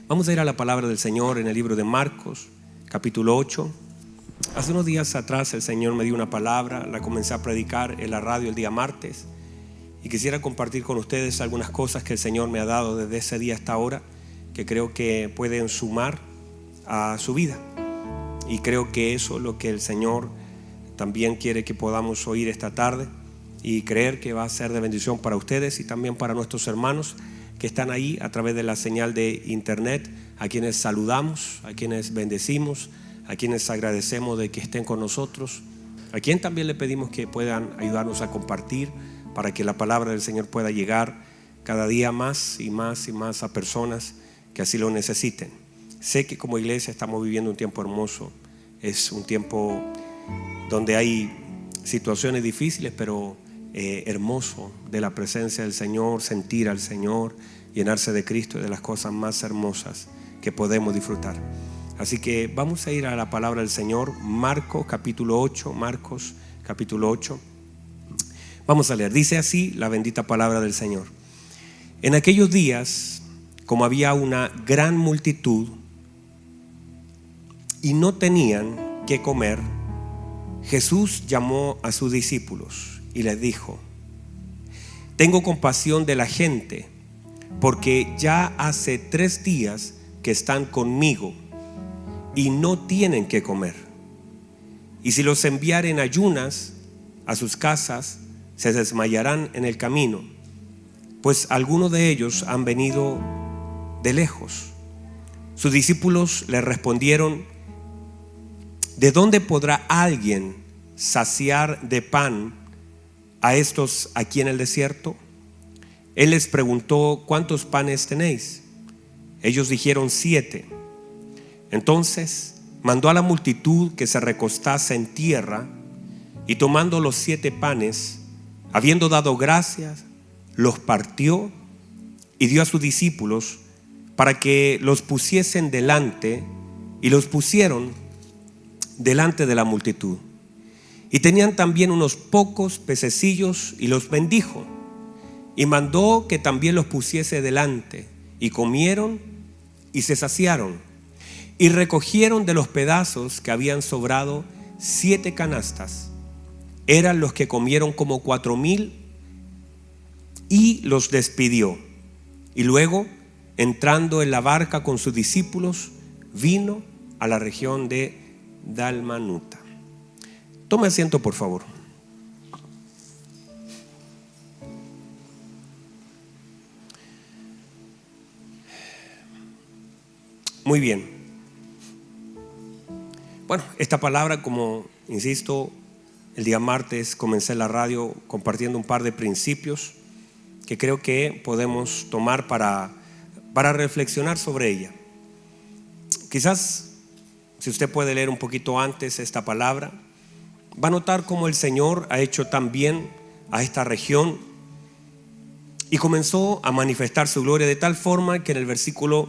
Vamos a ir a la palabra del Señor en el libro de Marcos, capítulo 8. Hace unos días atrás el Señor me dio una palabra, la comencé a predicar en la radio el día martes y quisiera compartir con ustedes algunas cosas que el Señor me ha dado desde ese día hasta ahora, que creo que pueden sumar a su vida. Y creo que eso es lo que el Señor también quiere que podamos oír esta tarde y creer que va a ser de bendición para ustedes y también para nuestros hermanos que están ahí a través de la señal de internet, a quienes saludamos, a quienes bendecimos, a quienes agradecemos de que estén con nosotros, a quien también le pedimos que puedan ayudarnos a compartir para que la palabra del Señor pueda llegar cada día más y más y más a personas que así lo necesiten. Sé que como iglesia estamos viviendo un tiempo hermoso, es un tiempo donde hay situaciones difíciles, pero hermoso de la presencia del Señor, sentir al Señor, llenarse de Cristo y de las cosas más hermosas que podemos disfrutar. Así que vamos a ir a la palabra del Señor, Marcos capítulo 8, Marcos capítulo 8. Vamos a leer, dice así la bendita palabra del Señor. En aquellos días, como había una gran multitud y no tenían qué comer, Jesús llamó a sus discípulos y les dijo: tengo compasión de la gente, porque ya hace 3 días que están conmigo y no tienen que comer. Y si los enviaren ayunas a sus casas, se desmayarán en el camino, pues algunos de ellos han venido de lejos. Sus discípulos le respondieron: ¿de dónde podrá alguien saciar de pan a estos aquí en el desierto? Él les preguntó: ¿cuántos panes tenéis? Ellos dijeron: 7. Entonces mandó a la multitud que se recostase en tierra, y tomando los 7 panes, habiendo dado gracias, los partió y dio a sus discípulos para que los pusiesen delante, y los pusieron delante de la multitud. Y tenían también unos pocos pececillos, y los bendijo, y mandó que también los pusiese delante, y comieron y se saciaron, y recogieron de los pedazos que habían sobrado 7 canastas. Eran los que comieron como 4,000, y los despidió. Y luego, entrando en la barca con sus discípulos, vino a la región de Dalmanuta. Tome asiento, por favor. Muy bien. Bueno, esta palabra, como insisto, el día martes comencé la radio compartiendo un par de principios que creo que podemos tomar para reflexionar sobre ella. Quizás, si usted puede leer un poquito antes esta palabra, va a notar cómo el Señor ha hecho tan bien a esta región y comenzó a manifestar su gloria de tal forma que en el versículo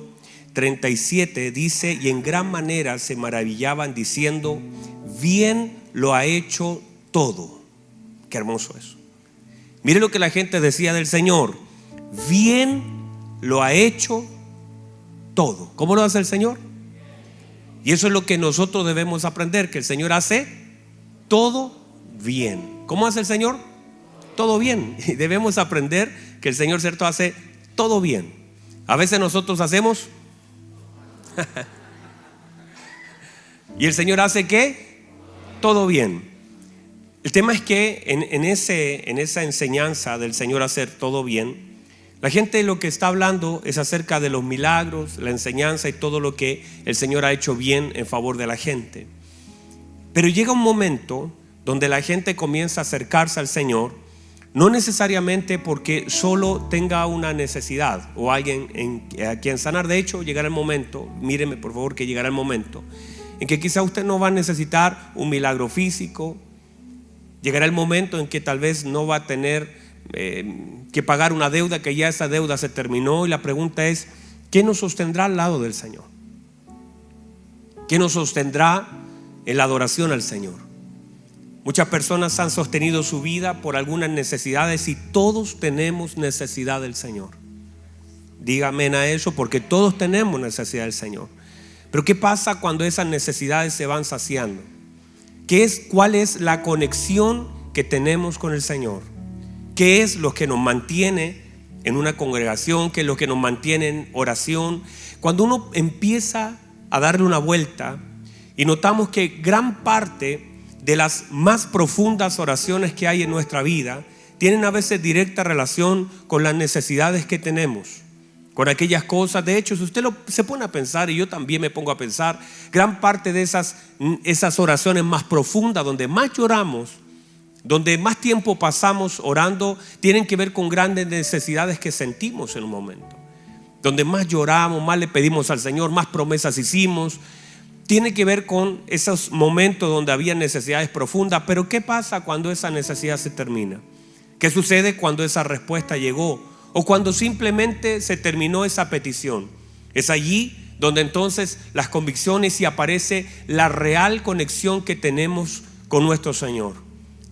37 dice: y en gran manera se maravillaban diciendo: bien lo ha hecho todo. Qué hermoso eso. Mire lo que la gente decía del Señor: bien lo ha hecho todo. ¿Cómo lo hace el Señor? Y eso es lo que nosotros debemos aprender, que el Señor hace todo bien. ¿Cómo hace el Señor? Todo bien. Y debemos aprender que el Señor, cierto, hace todo bien. A veces nosotros hacemos y el Señor hace ¿qué? Todo bien. El tema es que en esa enseñanza del Señor hacer todo bien, la gente lo que está hablando es acerca de los milagros, la enseñanza y todo lo que el Señor ha hecho bien en favor de la gente. Pero llega un momento donde la gente comienza a acercarse al Señor, no necesariamente porque solo tenga una necesidad o alguien a quien sanar. De hecho, llegará el momento, míreme por favor, que llegará el momento en que quizá usted no va a necesitar un milagro físico. Llegará el momento en que tal vez no va a tener que pagar una deuda, que ya esa deuda se terminó, y la pregunta es: ¿qué nos sostendrá al lado del Señor? ¿Qué nos sostendrá en la adoración al Señor? Muchas personas han sostenido su vida por algunas necesidades, y todos tenemos necesidad del Señor. Diga amén a eso, porque todos tenemos necesidad del Señor. Pero ¿qué pasa cuando esas necesidades se van saciando? ¿Cuál es la conexión que tenemos con el Señor? ¿Qué es lo que nos mantiene en una congregación? ¿Qué es lo que nos mantiene en oración? Cuando uno empieza a darle una vuelta y notamos que gran parte de las más profundas oraciones que hay en nuestra vida tienen a veces directa relación con las necesidades que tenemos, con aquellas cosas. De hecho, si usted se pone a pensar, y yo también me pongo a pensar, gran parte de esas oraciones más profundas, donde más lloramos, donde más tiempo pasamos orando, tienen que ver con grandes necesidades que sentimos en un momento. Donde más lloramos, más le pedimos al Señor, más promesas hicimos, tiene que ver con esos momentos donde había necesidades profundas. Pero ¿qué pasa cuando esa necesidad se termina? ¿Qué sucede cuando esa respuesta llegó? O cuando simplemente se terminó esa petición. Es allí donde entonces las convicciones y aparece la real conexión que tenemos con nuestro Señor.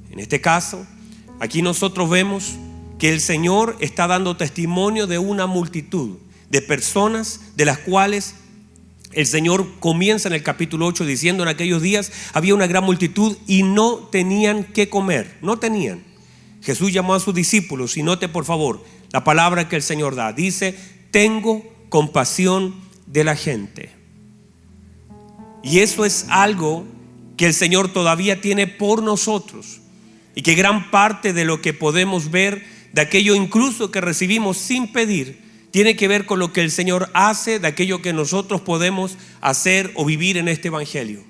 En este caso, aquí nosotros vemos que el Señor está dando testimonio de una multitud de personas, de las cuales el Señor comienza en el capítulo 8 diciendo: en aquellos días había una gran multitud y no tenían qué comer. No tenían. Jesús llamó a sus discípulos, y note por favor la palabra que el Señor da. Dice: tengo compasión de la gente. Y eso es algo que el Señor todavía tiene por nosotros, y que gran parte de lo que podemos ver, de aquello incluso que recibimos sin pedir, tiene que ver con lo que el Señor hace, de aquello que nosotros podemos hacer o vivir en este evangelio.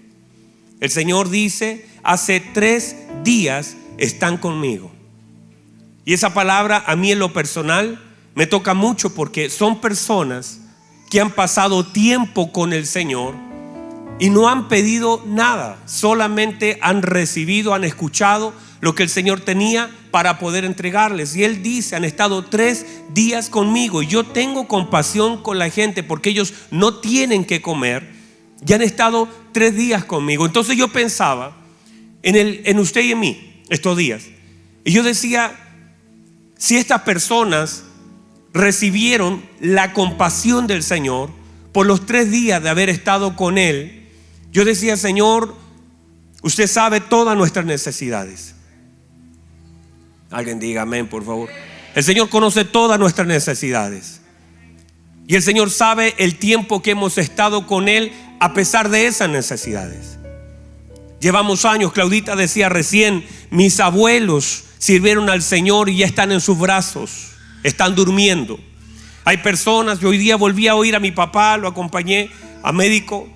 El Señor dice: hace 3 días están conmigo. Y esa palabra a mí en lo personal me toca mucho, porque son personas que han pasado tiempo con el Señor y no han pedido nada, solamente han recibido, han escuchado lo que el Señor tenía para poder entregarles. Y Él dice: han estado 3 días conmigo, y yo tengo compasión con la gente porque ellos no tienen que comer, ya han estado 3 días conmigo. Entonces yo pensaba en usted y en mí estos días, y yo decía: si estas personas recibieron la compasión del Señor por los 3 días de haber estado con Él, yo decía: Señor, usted sabe todas nuestras necesidades. Alguien diga amén, por favor. El Señor conoce todas nuestras necesidades, y el Señor sabe el tiempo que hemos estado con Él a pesar de esas necesidades. Llevamos años. Claudita decía recién: mis abuelos sirvieron al Señor y ya están en sus brazos, están durmiendo. Hay personas, yo hoy día volví a oír a mi papá, lo acompañé a médico,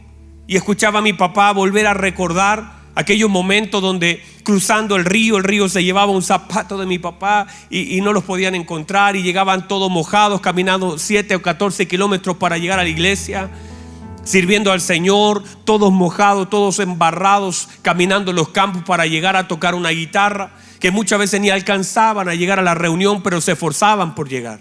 y escuchaba a mi papá volver a recordar aquellos momentos donde cruzando el río se llevaba un zapato de mi papá y no los podían encontrar, y llegaban todos mojados, caminando 7 o 14 kilómetros para llegar a la iglesia, sirviendo al Señor, todos mojados, todos embarrados, caminando en los campos para llegar a tocar una guitarra, que muchas veces ni alcanzaban a llegar a la reunión, pero se esforzaban por llegar.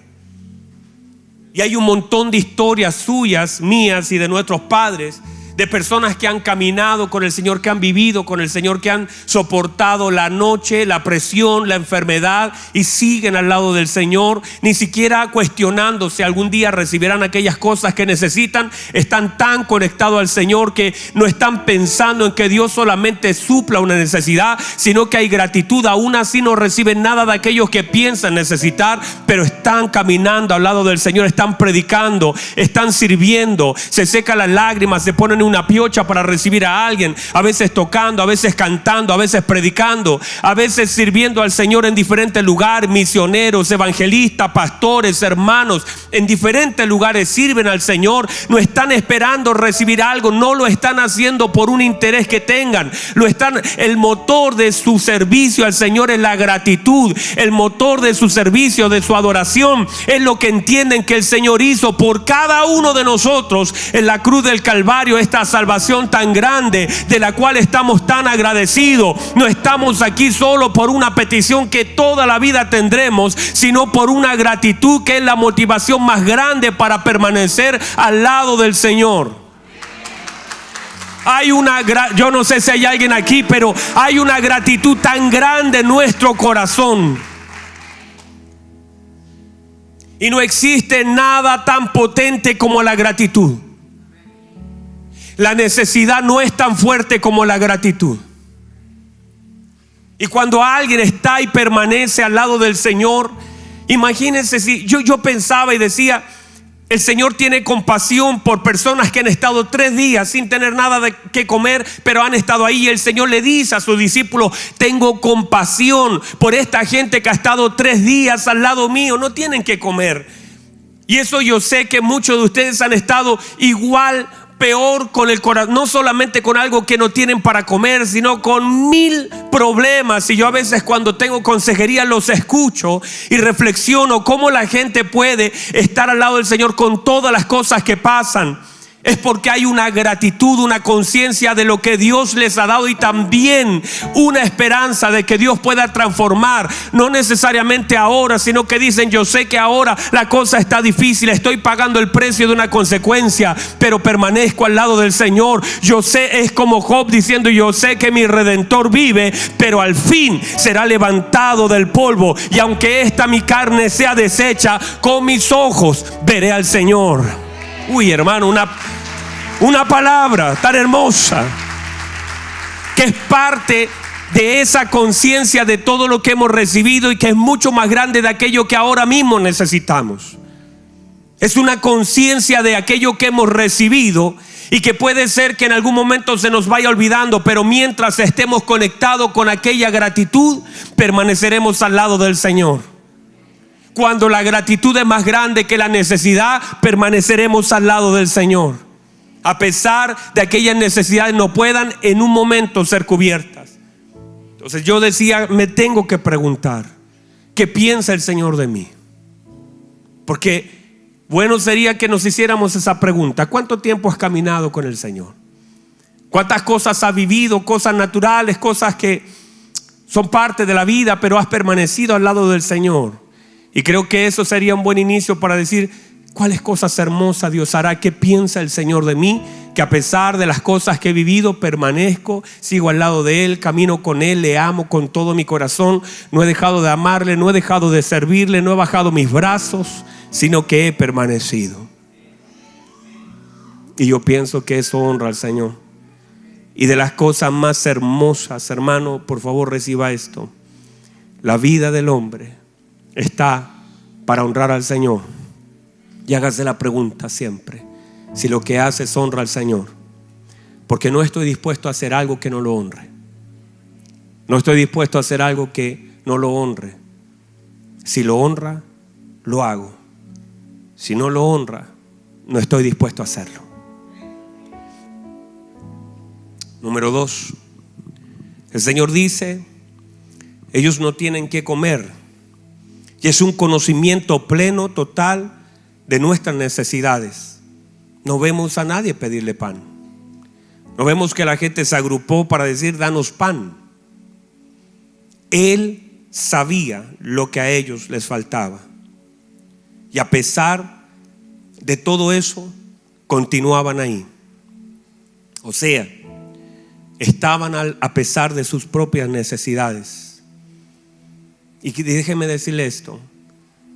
Y hay un montón de historias suyas, mías y de nuestros padres, de personas que han caminado con el Señor, que han vivido con el Señor, que han soportado la noche, la presión, la enfermedad, y siguen al lado del Señor, ni siquiera cuestionando si algún día recibirán aquellas cosas que necesitan. Están tan conectados al Señor que no están pensando en que Dios solamente supla una necesidad, sino que hay gratitud. Aún así no reciben nada de aquellos que piensan necesitar, pero están caminando al lado del Señor, están predicando, están sirviendo, se secan las lágrimas, se ponen una piocha para recibir a alguien, a veces tocando, a veces cantando, a veces predicando, a veces sirviendo al Señor en diferentes lugares. Misioneros, evangelistas, pastores, hermanos, en diferentes lugares sirven al Señor. No están esperando recibir algo, no lo están haciendo por un interés que tengan, el motor de su servicio al Señor es la gratitud. El motor de su servicio, de su adoración, es lo que entienden que el Señor hizo por cada uno de nosotros en la cruz del Calvario. Esta salvación tan grande, de la cual estamos tan agradecidos. No estamos aquí solo por una petición que toda la vida tendremos, sino por una gratitud que es la motivación más grande para permanecer al lado del Señor. Yo no sé si hay alguien aquí, pero hay una gratitud tan grande en nuestro corazón. Y no existe nada tan potente como la gratitud. La necesidad no es tan fuerte como la gratitud. Y cuando alguien está y permanece al lado del Señor, imagínense si yo pensaba y decía, el Señor tiene compasión por personas que han estado 3 días sin tener nada de qué comer, pero han estado ahí. Y el Señor le dice a sus discípulos: tengo compasión por esta gente que ha estado 3 días al lado mío, no tienen que comer. Y eso yo sé que muchos de ustedes han estado igual, peor con el corazón, no solamente con algo que no tienen para comer, sino con 1000 problemas. Y yo a veces, cuando tengo consejería, los escucho y reflexiono cómo la gente puede estar al lado del Señor con todas las cosas que pasan. Es porque hay una gratitud, una conciencia de lo que Dios les ha dado, y también una esperanza de que Dios pueda transformar, no necesariamente ahora, sino que dicen: yo sé que ahora la cosa está difícil, estoy pagando el precio de una consecuencia, pero permanezco al lado del Señor. Yo sé, es como Job diciendo: yo sé que mi Redentor vive, pero al fin será levantado del polvo, y aunque esta mi carne sea deshecha, con mis ojos veré al Señor. Uy, hermano, una palabra tan hermosa que es parte de esa conciencia de todo lo que hemos recibido, y que es mucho más grande de aquello que ahora mismo necesitamos. Es una conciencia de aquello que hemos recibido, y que puede ser que en algún momento se nos vaya olvidando, pero mientras estemos conectados con aquella gratitud, permaneceremos al lado del Señor. Cuando la gratitud es más grande que la necesidad, permaneceremos al lado del Señor, a pesar de aquellas necesidades no puedan en un momento ser cubiertas. Entonces yo decía, me tengo que preguntar, ¿qué piensa el Señor de mí? Porque bueno sería que nos hiciéramos esa pregunta: ¿cuánto tiempo has caminado con el Señor? ¿Cuántas cosas has vivido? Cosas naturales, cosas que son parte de la vida, pero has permanecido al lado del Señor. Y creo que eso sería un buen inicio para decir: ¿cuáles cosas hermosas Dios hará? ¿Qué piensa el Señor de mí? Que a pesar de las cosas que he vivido, permanezco, sigo al lado de Él, camino con Él, le amo con todo mi corazón. No he dejado de amarle, no he dejado de servirle, no he bajado mis brazos, sino que he permanecido. Y yo pienso que eso honra al Señor. Y de las cosas más hermosas, hermano, por favor reciba esto: la vida del hombre está para honrar al Señor. Y hágase la pregunta siempre si lo que haces honra al Señor, porque no estoy dispuesto a hacer algo que no lo honre. No estoy dispuesto a hacer algo que no lo honre. Si lo honra, lo hago. Si no lo honra, no estoy dispuesto a hacerlo. Número 2, el Señor dice: ellos no tienen que comer. Y es un conocimiento pleno, total de nuestras necesidades. No vemos a nadie pedirle pan. No vemos que la gente se agrupó para decir: danos pan. Él sabía lo que a ellos les faltaba. Y a pesar de todo eso, continuaban ahí. O sea, estaban a pesar de sus propias necesidades. Y déjeme decirle esto: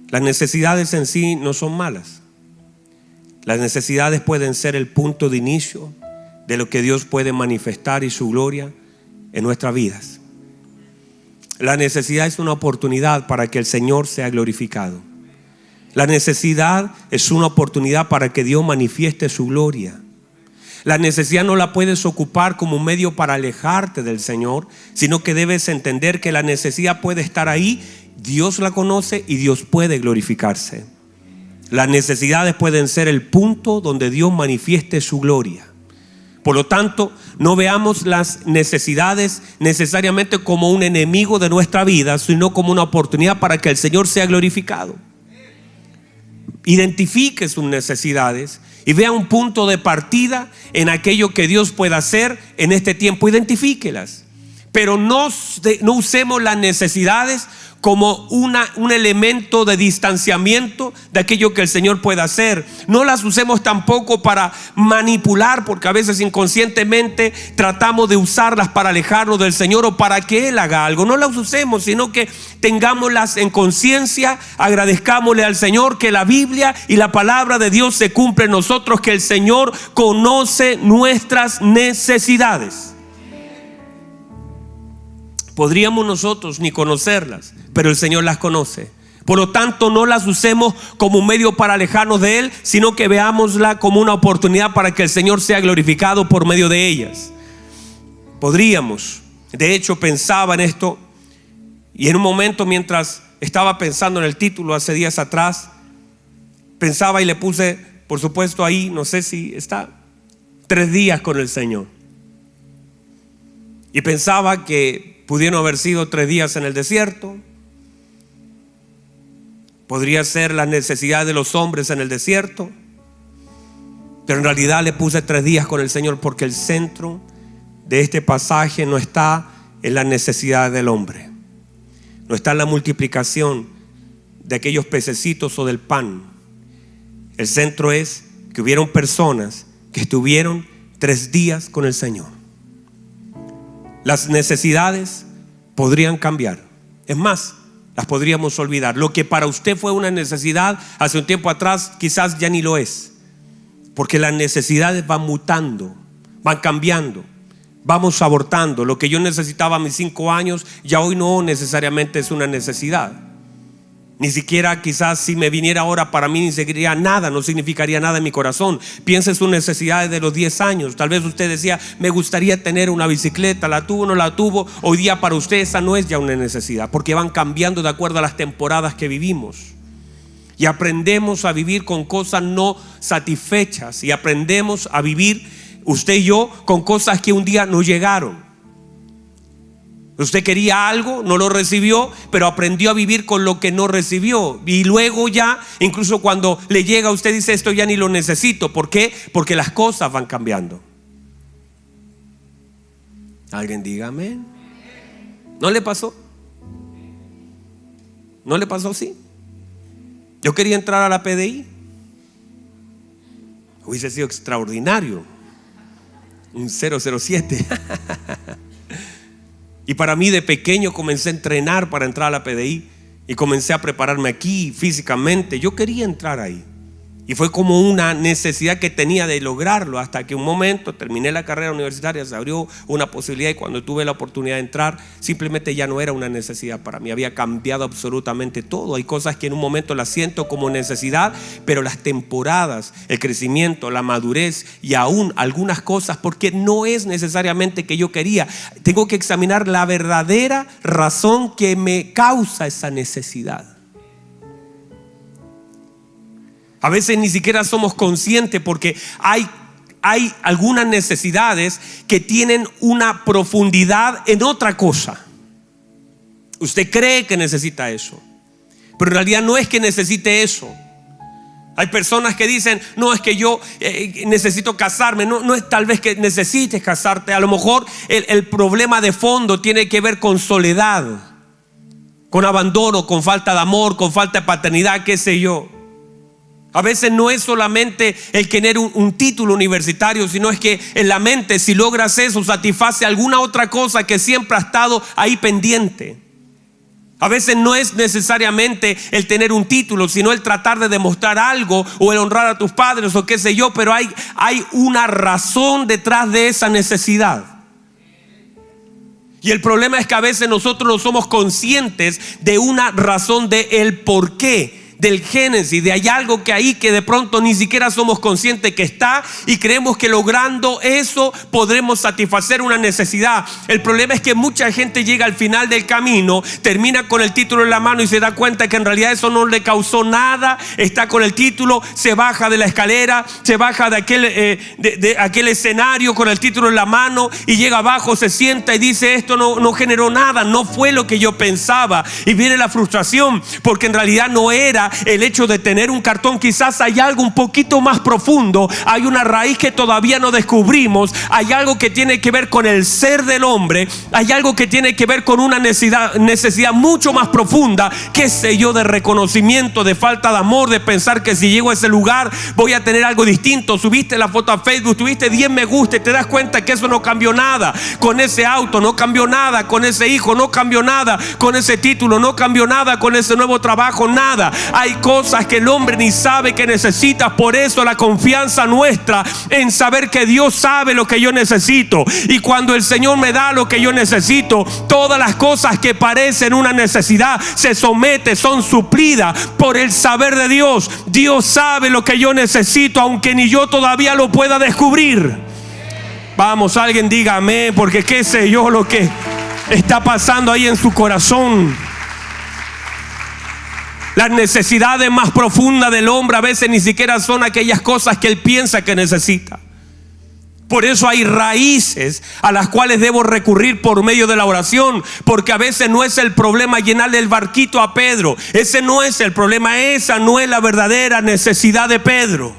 las necesidades en sí no son malas. Las necesidades pueden ser el punto de inicio de lo que Dios puede manifestar y su gloria en nuestras vidas. La necesidad es una oportunidad para que el Señor sea glorificado. La necesidad es una oportunidad para que Dios manifieste su gloria. La necesidad no la puedes ocupar como un medio para alejarte del Señor, sino que debes entender que la necesidad puede estar ahí, Dios la conoce y Dios puede glorificarse. Las necesidades pueden ser el punto donde Dios manifieste su gloria. Por lo tanto, no veamos las necesidades necesariamente como un enemigo de nuestra vida, sino como una oportunidad para que el Señor sea glorificado. Identifique sus necesidades y vea un punto de partida en aquello que Dios pueda hacer en este tiempo. Identifíquelas. Pero no usemos las necesidades como un elemento de distanciamiento de aquello que el Señor puede hacer. No las usemos tampoco para manipular, porque a veces inconscientemente tratamos de usarlas para alejarnos del Señor o para que Él haga algo. No las usemos, sino que tengámoslas en conciencia, agradezcámosle al Señor que la Biblia y la palabra de Dios se cumple en nosotros, que el Señor conoce nuestras necesidades. Podríamos nosotros ni conocerlas, pero el Señor las conoce. Por lo tanto, no las usemos como un medio para alejarnos de Él, sino que veámosla como una oportunidad para que el Señor sea glorificado por medio de ellas. Podríamos, de hecho pensaba en esto, y en un momento mientras estaba pensando en el título hace días atrás, pensaba y le puse, por supuesto ahí, no sé si está, 3 días con el Señor. Y pensaba que pudieron haber sido 3 días en el desierto. Podría ser la necesidad de los hombres en el desierto. Pero en realidad le puse 3 días con el Señor, porque el centro de este pasaje no está en la necesidad del hombre. No está en la multiplicación de aquellos pececitos o del pan. El centro es que hubieron personas que estuvieron 3 días con el Señor. Las necesidades podrían cambiar. Es más, las podríamos olvidar. Lo que para usted fue una necesidad hace un tiempo atrás, quizás ya ni lo es. Porque las necesidades van mutando, van cambiando, vamos abortando. Lo que yo necesitaba a mis 5 años, ya hoy no necesariamente es una necesidad. Ni siquiera quizás si me viniera ahora, para mí ni significaría nada, no significaría nada en mi corazón. Piensa en sus necesidades de los 10 años. Tal vez usted decía, me gustaría tener una bicicleta, la tuvo, no la tuvo. Hoy día para usted esa no es ya una necesidad, porque van cambiando de acuerdo a las temporadas que vivimos. Y aprendemos a vivir con cosas no satisfechas, y aprendemos a vivir, usted y yo, con cosas que un día no llegaron. Usted quería algo, no lo recibió, pero aprendió a vivir con lo que no recibió. Y luego ya, incluso cuando le llega, usted dice, esto ya ni lo necesito. ¿Por qué? Porque las cosas van cambiando. ¿Alguien diga amén? ¿No le pasó? ¿No le pasó así? Yo quería entrar a la PDI. Hubiese sido extraordinario. Un 007. Y para mí de pequeño comencé a entrenar para entrar a la PDI. Y comencé a prepararme aquí físicamente. Yo quería entrar ahí. Y fue como una necesidad que tenía de lograrlo, hasta que un momento terminé la carrera universitaria, se abrió una posibilidad, y cuando tuve la oportunidad de entrar, simplemente ya no era una necesidad para mí. Había cambiado absolutamente todo. Hay cosas que en un momento las siento como necesidad, pero las temporadas, el crecimiento, la madurez y aún algunas cosas, porque no es necesariamente que yo quería. Tengo que examinar la verdadera razón que me causa esa necesidad. A veces ni siquiera somos conscientes, porque hay algunas necesidades que tienen una profundidad en otra cosa. Usted cree que necesita eso, pero en realidad no es que necesite eso. Hay personas que dicen, no, es que yo necesito casarme. No es tal vez que necesites casarte. A lo mejor el problema de fondo tiene que ver con soledad, con abandono, con falta de amor, con falta de paternidad, qué sé yo. A veces no es solamente el tener un título universitario, sino es que en la mente, si logras eso, satisface alguna otra cosa que siempre ha estado ahí pendiente. A veces no es necesariamente el tener un título, sino el tratar de demostrar algo, o el honrar a tus padres, o qué sé yo, pero hay una razón detrás de esa necesidad. Y el problema es que a veces nosotros no somos conscientes de una razón de el por qué, del génesis, de hay algo que ahí que de pronto ni siquiera somos conscientes que está, y creemos que logrando eso podremos satisfacer una necesidad. El problema es que mucha gente llega al final del camino, termina con el título en la mano y se da cuenta que en realidad eso no le causó nada. Está con el título, se baja de la escalera, se baja de aquel escenario con el título en la mano, y llega abajo, se sienta y dice, esto no generó nada, no fue lo que yo pensaba. Y viene la frustración, porque en realidad no era quita el hecho de tener un cartón. Quizás hay algo un poquito más profundo, hay una raíz que todavía no descubrimos, hay algo que tiene que ver con el ser del hombre, hay algo que tiene que ver con una necesidad mucho más profunda, qué sé yo, de reconocimiento, de falta de amor, de pensar que si llego a ese lugar voy a tener algo distinto. Subiste la foto a Facebook, tuviste 10 me gusta y te das cuenta que eso no cambió nada. Con ese auto no cambió nada, con ese hijo no cambió nada, con ese título no cambió nada, con ese nuevo trabajo nada. Hay cosas que el hombre ni sabe que necesita. Por eso la confianza nuestra en saber que Dios sabe lo que yo necesito, y cuando el Señor me da lo que yo necesito, todas las cosas que parecen una necesidad se someten, son suplidas por el saber de Dios. Dios sabe lo que yo necesito, aunque ni yo todavía lo pueda descubrir. Vamos, alguien diga amén, porque qué sé yo lo que está pasando ahí en su corazón. Las necesidades más profundas del hombre a veces ni siquiera son aquellas cosas que él piensa que necesita. Por eso hay raíces a las cuales debo recurrir por medio de la oración, porque a veces no es el problema llenarle el barquito a Pedro. Ese no es el problema, esa no es la verdadera necesidad de Pedro.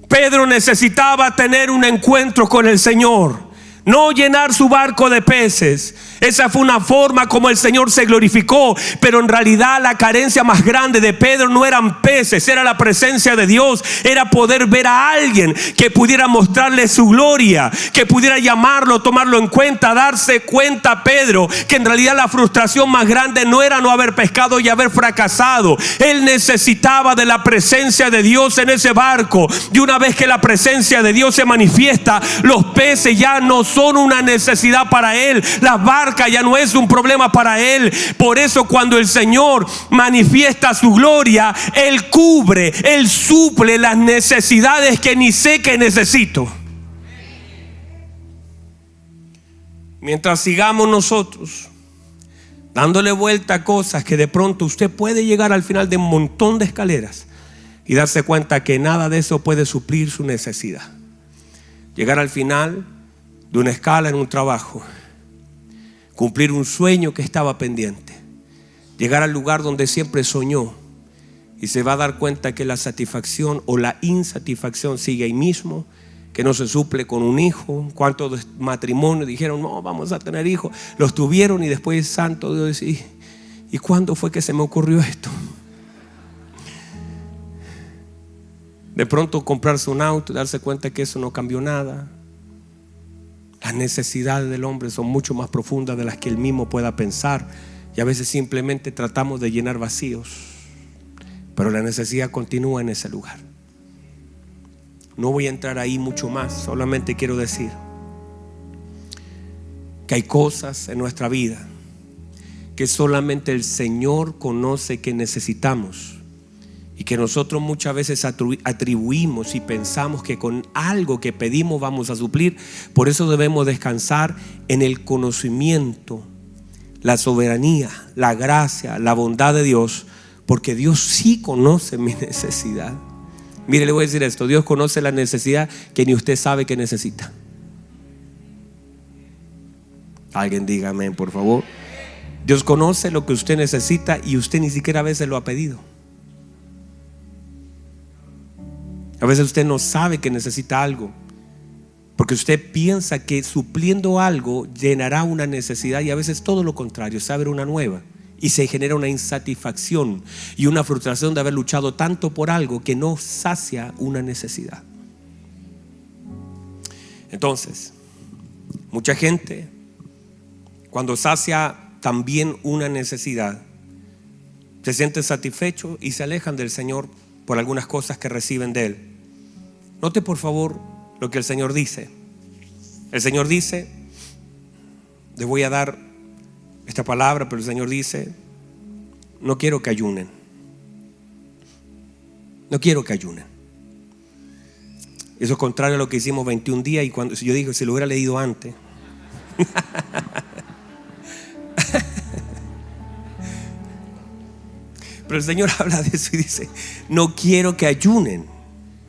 Pedro necesitaba tener un encuentro con el Señor, no llenar su barco de peces. Esa fue una forma como el Señor se glorificó, pero en realidad la carencia más grande de Pedro no eran peces, era la presencia de Dios. Era poder ver a alguien que pudiera mostrarle su gloria, que pudiera llamarlo, tomarlo en cuenta, darse cuenta Pedro que en realidad la frustración más grande no era no haber pescado y haber fracasado. Él necesitaba de la presencia de Dios en ese barco, y una vez que la presencia de Dios se manifiesta, los peces ya no son una necesidad para él, las barcas ya no es un problema para él. Por eso cuando el Señor manifiesta su gloria, Él cubre, Él suple las necesidades que ni sé que necesito. Mientras sigamos nosotros dándole vuelta a cosas que de pronto usted puede llegar al final de un montón de escaleras y darse cuenta que nada de eso puede suplir su necesidad. Llegar al final de una escala en un trabajo, cumplir un sueño que estaba pendiente, llegar al lugar donde siempre soñó, y se va a dar cuenta que la satisfacción o la insatisfacción sigue ahí mismo, que no se suple con un hijo. ¿Cuántos matrimonios dijeron no vamos a tener hijos? Los tuvieron y después, santo Dios, ¿y cuándo fue que se me ocurrió esto? De pronto comprarse un auto y darse cuenta que eso no cambió nada. Las necesidades del hombre son mucho más profundas de las que él mismo pueda pensar, y a veces simplemente tratamos de llenar vacíos, pero la necesidad continúa en ese lugar. No voy a entrar ahí mucho más, solamente quiero decir que hay cosas en nuestra vida que solamente el Señor conoce que necesitamos, y que nosotros muchas veces atribuimos y pensamos que con algo que pedimos vamos a suplir. Por eso debemos descansar en el conocimiento, la soberanía, la gracia, la bondad de Dios, porque Dios sí conoce mi necesidad. Mire, le voy a decir esto: Dios conoce la necesidad que ni usted sabe que necesita. Alguien diga amén, por favor. Dios conoce lo que usted necesita y usted ni siquiera a veces lo ha pedido. A veces usted no sabe que necesita algo, porque usted piensa que supliendo algo llenará una necesidad, y a veces todo lo contrario, se abre una nueva y se genera una insatisfacción y una frustración de haber luchado tanto por algo que no sacia una necesidad. Entonces, mucha gente, cuando sacia también una necesidad, se sienten satisfechos y se alejan del Señor por algunas cosas que reciben de Él. Note por favor lo que el Señor dice. El Señor dice, les voy a dar esta palabra, pero el Señor dice: no quiero que ayunen. No quiero que ayunen. Eso es contrario a lo que hicimos 21 días. Y cuando yo dije, si lo hubiera leído antes. Pero el Señor habla de eso y dice: no quiero que ayunen.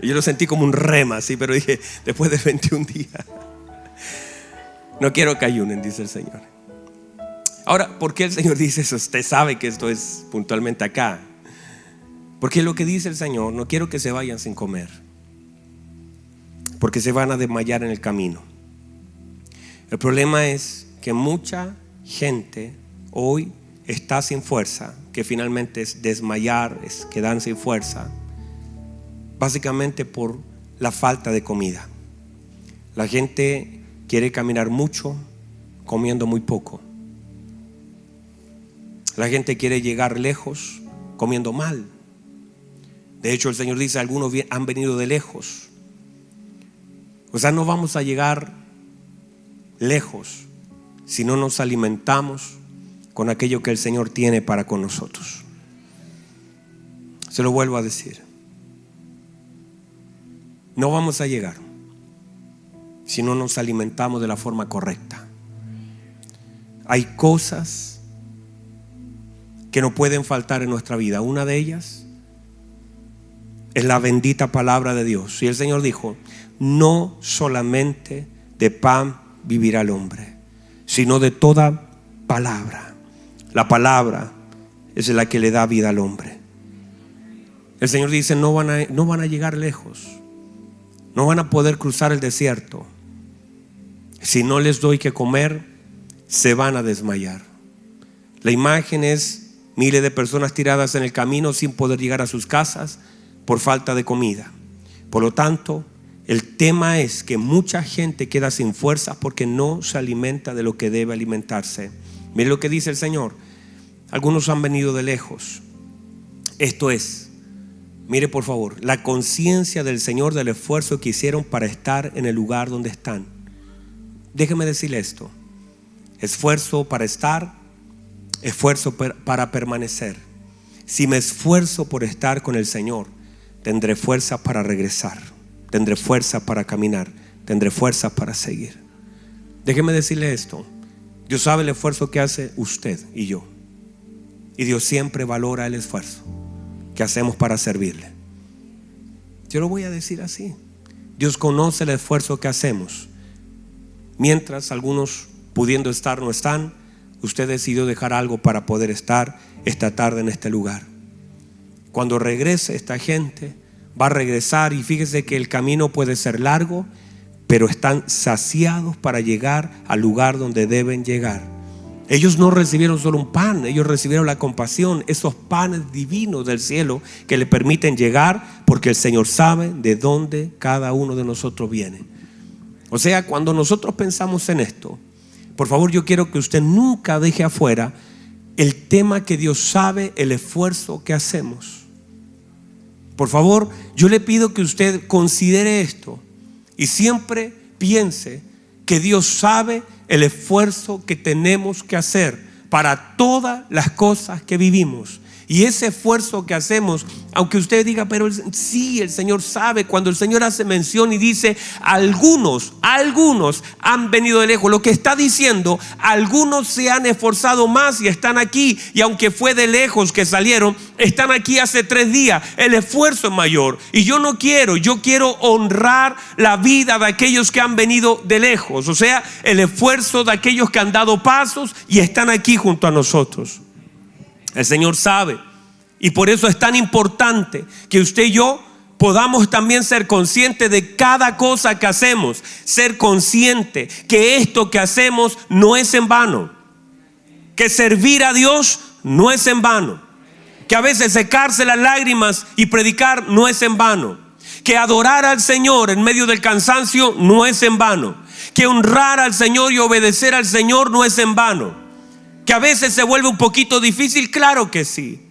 Yo lo sentí como un rema así, pero dije, después de 21 días, no quiero que ayunen, dice el Señor. Ahora, ¿por qué el Señor dice eso? Usted sabe que esto es puntualmente acá. Porque lo que dice el Señor, no quiero que se vayan sin comer, porque se van a desmayar en el camino. El problema es que mucha gente hoy está sin fuerza, que finalmente es desmayar, es quedar sin fuerza, básicamente por la falta de comida. La gente quiere caminar mucho comiendo muy poco. La gente quiere llegar lejos comiendo mal. De hecho, el Señor dice: algunos han venido de lejos. O sea, no vamos a llegar lejos si no nos alimentamos con aquello que el Señor tiene para con nosotros. Se lo vuelvo a decir: no vamos a llegar si no nos alimentamos de la forma correcta. Hay cosas que no pueden faltar en nuestra vida. Una de ellas es la bendita palabra de Dios. Y el Señor dijo: no solamente de pan vivirá el hombre, sino de toda palabra. La palabra es la que le da vida al hombre. El Señor dice: no van a llegar lejos, no van a poder cruzar el desierto. Si no les doy que comer, se van a desmayar. La imagen es miles de personas tiradas en el camino sin poder llegar a sus casas por falta de comida. Por lo tanto, el tema es que mucha gente queda sin fuerza porque no se alimenta de lo que debe alimentarse. Mire lo que dice el Señor: algunos han venido de lejos. Esto es, mire por favor, la conciencia del Señor del esfuerzo que hicieron para estar en el lugar donde están. Déjeme decirle esto: esfuerzo para estar, esfuerzo para permanecer. Si me esfuerzo por estar con el Señor, tendré fuerza para regresar, tendré fuerza para caminar, tendré fuerza para seguir. Déjeme decirle esto: Dios sabe el esfuerzo que hace usted y yo, y Dios siempre valora el esfuerzo que hacemos para servirle. Yo lo voy a decir así: Dios conoce el esfuerzo que hacemos. Mientras algunos, pudiendo estar, no están, usted decidió dejar algo para poder estar esta tarde en este lugar. Cuando regrese esta gente, va a regresar, y fíjese que el camino puede ser largo, pero están saciados para llegar al lugar donde deben llegar. Ellos no recibieron solo un pan, ellos recibieron la compasión, esos panes divinos del cielo que le permiten llegar, porque el Señor sabe de dónde cada uno de nosotros viene. O sea, cuando nosotros pensamos en esto, por favor, yo quiero que usted nunca deje afuera el tema que Dios sabe el esfuerzo que hacemos. Por favor, yo le pido que usted considere esto y siempre piense que Dios sabe el esfuerzo que tenemos que hacer para todas las cosas que vivimos. Y ese esfuerzo que hacemos, aunque usted diga: pero sí, el Señor sabe. Cuando el Señor hace mención y dice: algunos han venido de lejos, lo que está diciendo: algunos se han esforzado más y están aquí. Y aunque fue de lejos que salieron, están aquí hace 3 días. El esfuerzo es mayor. Y yo quiero honrar la vida de aquellos que han venido de lejos. O sea, el esfuerzo de aquellos que han dado pasos y están aquí junto a nosotros. El Señor sabe, y por eso es tan importante que usted y yo podamos también ser conscientes de cada cosa que hacemos. Ser consciente que esto que hacemos no es en vano, que servir a Dios no es en vano, que a veces secarse las lágrimas y predicar no es en vano, que adorar al Señor en medio del cansancio no es en vano, que honrar al Señor y obedecer al Señor no es en vano. Que a veces se vuelve un poquito difícil, claro que sí,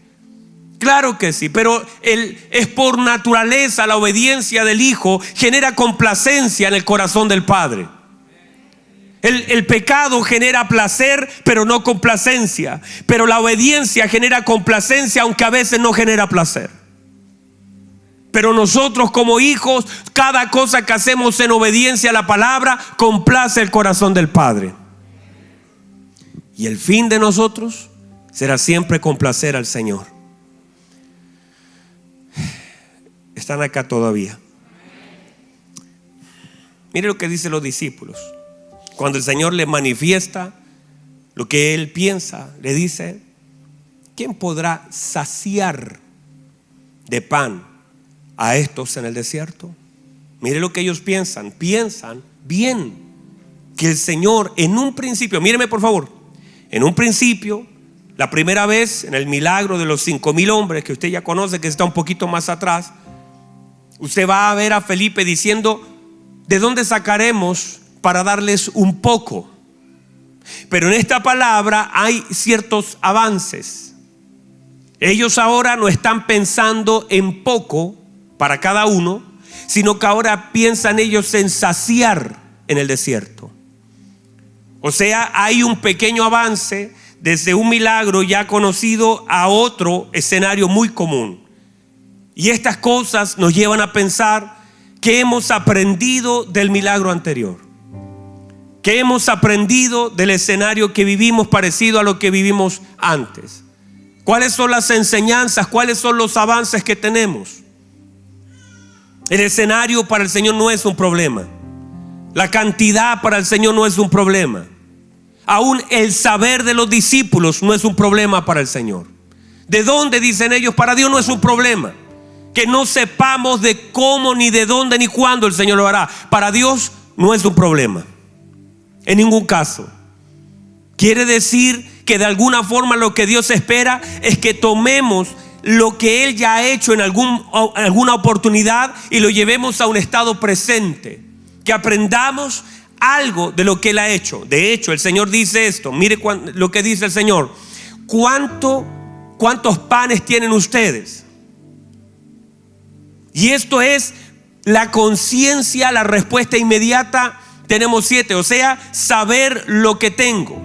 pero es por naturaleza. La obediencia del Hijo genera complacencia en el corazón del Padre. El pecado genera placer, pero no complacencia. Pero la obediencia genera complacencia, aunque a veces no genera placer. Pero nosotros como hijos, cada cosa que hacemos en obediencia a la palabra complace el corazón del Padre. Y el fin de nosotros será siempre complacer al Señor. Están acá todavía. Mire lo que dicen los discípulos. Cuando el Señor les manifiesta lo que Él piensa, le dice: ¿quién podrá saciar de pan a estos en el desierto? Mire lo que ellos piensan bien, que el Señor en un principio, míreme por favor, en un principio, la primera vez en el milagro de los 5,000 hombres que usted ya conoce, que está un poquito más atrás, usted va a ver a Felipe diciendo: ¿de dónde sacaremos para darles un poco? Pero en esta palabra hay ciertos avances. Ellos ahora no están pensando en poco para cada uno, sino que ahora piensan ellos en saciar en el desierto. O sea, hay un pequeño avance desde un milagro ya conocido a otro escenario muy común. Y estas cosas nos llevan a pensar que hemos aprendido del milagro anterior, que hemos aprendido del escenario que vivimos parecido a lo que vivimos antes. ¿Cuáles son las enseñanzas? ¿Cuáles son los avances que tenemos? El escenario para el Señor no es un problema. La cantidad para el Señor no es un problema. Aún el saber de los discípulos no es un problema para el Señor. ¿De dónde? Dicen ellos. Para Dios no es un problema que no sepamos de cómo, ni de dónde, ni cuándo el Señor lo hará. Para Dios no es un problema, en ningún caso. Quiere decir que de alguna forma lo que Dios espera es que tomemos lo que Él ya ha hecho en alguna oportunidad y lo llevemos a un estado presente, que aprendamos algo de lo que Él ha hecho. De hecho, el Señor dice esto. Mire lo que dice el Señor: ¿cuántos panes tienen ustedes? Y esto es la conciencia, la respuesta inmediata. Tenemos 7, o sea, saber lo que tengo.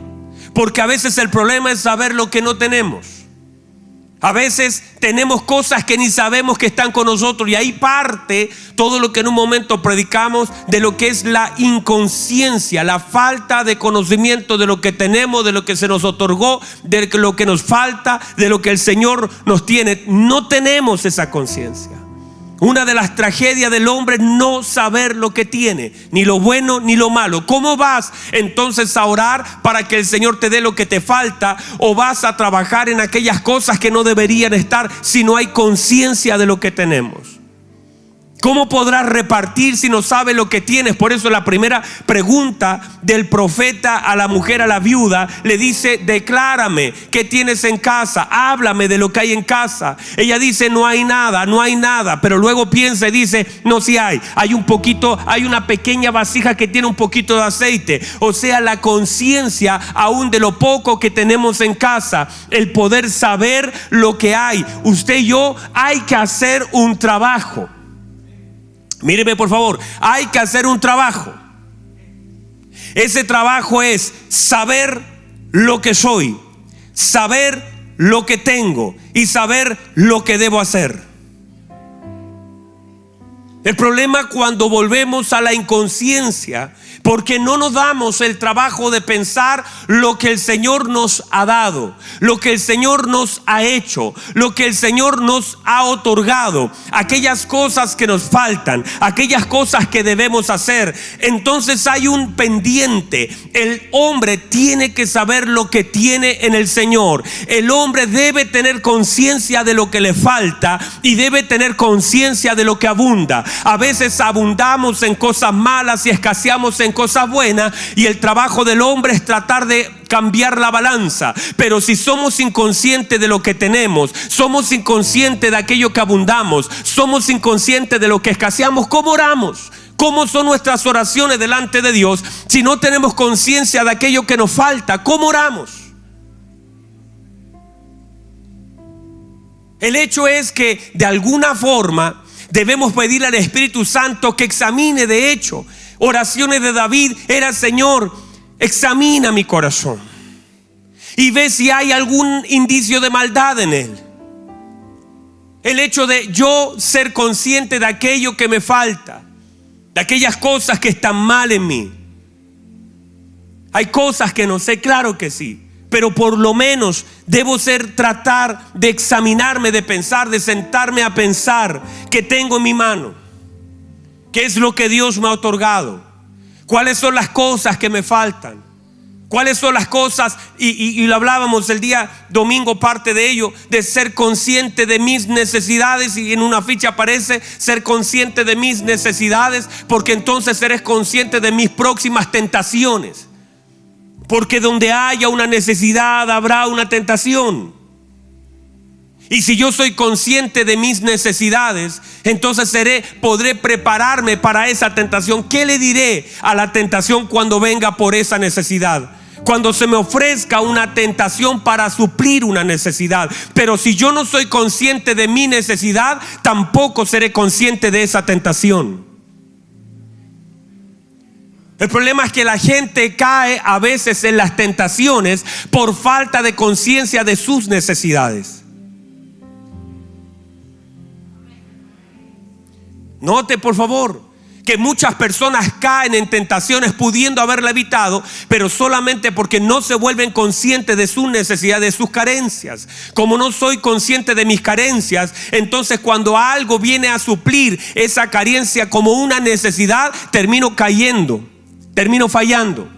Porque a veces el problema es saber lo que no tenemos. A veces tenemos cosas que ni sabemos que están con nosotros, y ahí parte todo lo que en un momento predicamos de lo que es la inconsciencia, la falta de conocimiento de lo que tenemos, de lo que se nos otorgó, de lo que nos falta, de lo que el Señor nos tiene. No tenemos esa conciencia. Una de las tragedias del hombre es no saber lo que tiene, ni lo bueno ni lo malo. ¿Cómo vas entonces a orar para que el Señor te dé lo que te falta? ¿O vas a trabajar en aquellas cosas que no deberían estar si no hay conciencia de lo que tenemos? ¿Cómo podrás repartir si no sabes lo que tienes? Por eso la primera pregunta del profeta a la mujer, a la viuda, le dice: declárame qué tienes en casa, háblame de lo que hay en casa. Ella dice: no hay nada, pero luego piensa y dice: no, sí hay un poquito, hay una pequeña vasija que tiene un poquito de aceite. O sea, la conciencia aún de lo poco que tenemos en casa, el poder saber lo que hay. Usted y yo hay que hacer un trabajo. Míreme por favor, hay que hacer un trabajo. Ese trabajo es saber lo que soy, saber lo que tengo y saber lo que debo hacer. El problema cuando volvemos a la inconsciencia, porque no nos damos el trabajo de pensar lo que el Señor nos ha dado, lo que el Señor nos ha hecho, lo que el Señor nos ha otorgado, aquellas cosas que nos faltan, aquellas cosas que debemos hacer. Entonces hay un pendiente. El hombre tiene que saber lo que tiene en el Señor. El hombre debe tener conciencia de lo que le falta y debe tener conciencia de lo que abunda. A veces abundamos en cosas malas y escaseamos en cosas buenas, y el trabajo del hombre es tratar de cambiar la balanza. Pero si somos inconscientes de lo que tenemos, somos inconscientes de aquello que abundamos, somos inconscientes de lo que escaseamos, ¿cómo oramos? ¿Cómo son nuestras oraciones delante de Dios si no tenemos conciencia de aquello que nos falta? ¿Cómo oramos? El hecho es que de alguna forma debemos pedirle al Espíritu Santo que examine. De hecho, oraciones de David era: Señor, examina mi corazón y ve si hay algún indicio de maldad en él. El hecho de yo ser consciente de aquello que me falta, de aquellas cosas que están mal en mí. Hay cosas que no sé, claro que sí, pero por lo menos debo tratar de examinarme, de pensar, de sentarme a pensar qué tengo en mi mano, qué es lo que Dios me ha otorgado, cuáles son las cosas que me faltan, ¿Cuáles son las cosas? Y lo hablábamos el día domingo, parte de ello, de ser consciente de mis necesidades. Y en una ficha aparece ser consciente de mis necesidades, porque entonces eres consciente de mis próximas tentaciones. Porque donde haya una necesidad habrá una tentación. Y si yo soy consciente de mis necesidades, entonces podré prepararme para esa tentación. ¿Qué le diré a la tentación cuando venga por esa necesidad? Cuando se me ofrezca una tentación para suplir una necesidad. Pero si yo no soy consciente de mi necesidad, tampoco seré consciente de esa tentación. El problema es que la gente cae a veces en las tentaciones por falta de conciencia de sus necesidades. Note, por favor, que muchas personas caen en tentaciones pudiendo haberla evitado, pero solamente porque no se vuelven conscientes de sus necesidades, de sus carencias. Como no soy consciente de mis carencias, entonces cuando algo viene a suplir esa carencia como una necesidad, termino cayendo, termino fallando.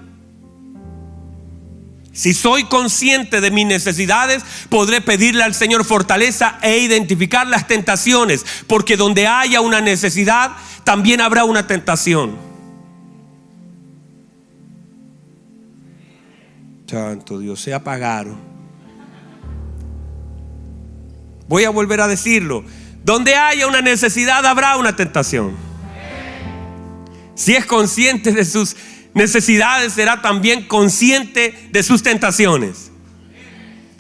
Si soy consciente de mis necesidades, podré pedirle al Señor fortaleza e identificar las tentaciones, porque donde haya una necesidad, también habrá una tentación. Santo Dios, se apagaron. Voy a volver a decirlo. Donde haya una necesidad, habrá una tentación. Si es consciente de sus necesidades, será también consciente de sus tentaciones.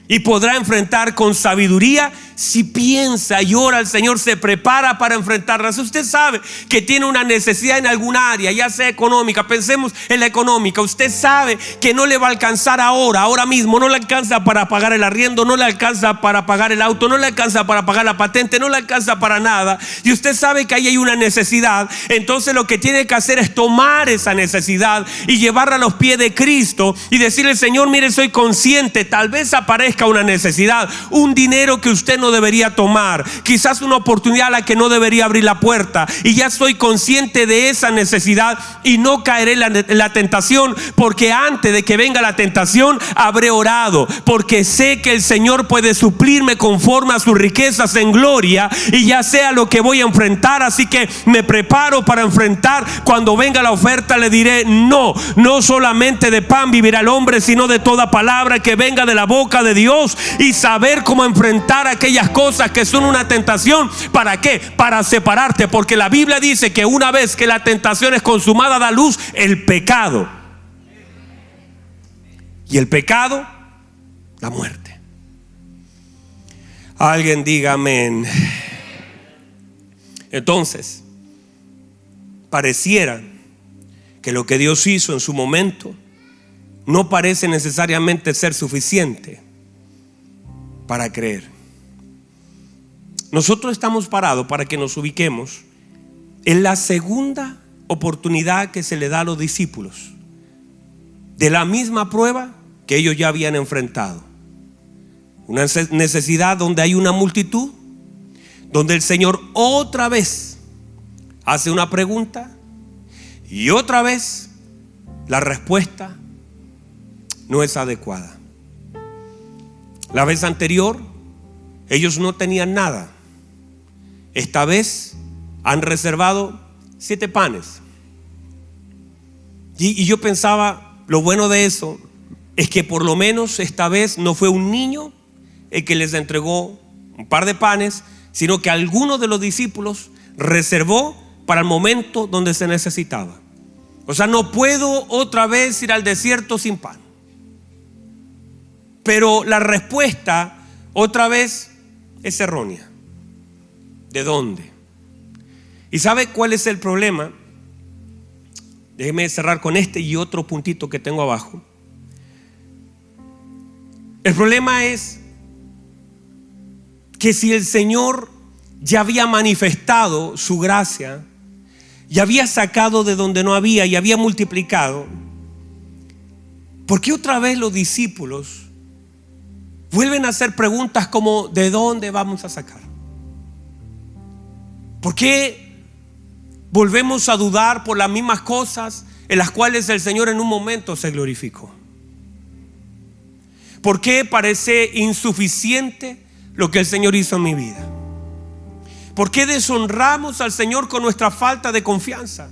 Y podrá enfrentar con sabiduría. Si piensa y ora al Señor, se prepara para enfrentarlas. Usted sabe que tiene una necesidad en alguna área, ya sea económica, pensemos en la económica. Usted sabe que no le va a alcanzar ahora mismo. No le alcanza para pagar el arriendo, no le alcanza para pagar el auto, no le alcanza para pagar la patente, no le alcanza para nada. Y usted sabe que ahí hay una necesidad. Entonces lo que tiene que hacer es tomar esa necesidad y llevarla a los pies de Cristo y decirle: Señor, mire, soy consciente, tal vez aparezca una necesidad, un dinero que usted no debería tomar, quizás una oportunidad a la que no debería abrir la puerta, y ya estoy consciente de esa necesidad y no caeré en la tentación, porque antes de que venga la tentación habré orado, porque sé que el Señor puede suplirme conforme a sus riquezas en gloria, y ya sea lo que voy a enfrentar. Así que me preparo para enfrentar. Cuando venga la oferta le diré: no solamente de pan vivirá el hombre, sino de toda palabra que venga de la boca de Dios. Y saber cómo enfrentar aquellas cosas que son una tentación. ¿Para qué? Para separarte, porque la Biblia dice que una vez que la tentación es consumada, da luz el pecado, y el pecado, la muerte. Alguien diga amén. Entonces, pareciera que lo que Dios hizo en su momento no parece necesariamente ser suficiente para creer. Nosotros estamos parados para que nos ubiquemos en la segunda oportunidad que se le da a los discípulos de la misma prueba que ellos ya habían enfrentado. Una necesidad donde hay una multitud, donde el Señor otra vez hace una pregunta y otra vez la respuesta no es adecuada. La vez anterior ellos no tenían nada. Esta vez han reservado 7 panes. Y yo pensaba, lo bueno de eso es que por lo menos esta vez no fue un niño el que les entregó un par de panes, sino que alguno de los discípulos reservó para el momento donde se necesitaba. O sea, no puedo otra vez ir al desierto sin pan. Pero la respuesta otra vez es errónea. ¿De dónde? ¿Y sabe cuál es el problema? Déjeme cerrar con este y otro puntito que tengo abajo. El problema es que si el Señor ya había manifestado su gracia, ya había sacado de donde no había y había multiplicado, ¿por qué otra vez los discípulos vuelven a hacer preguntas como ¿de dónde vamos a sacar? ¿Por qué volvemos a dudar por las mismas cosas en las cuales el Señor en un momento se glorificó? ¿Por qué parece insuficiente lo que el Señor hizo en mi vida? ¿Por qué deshonramos al Señor con nuestra falta de confianza?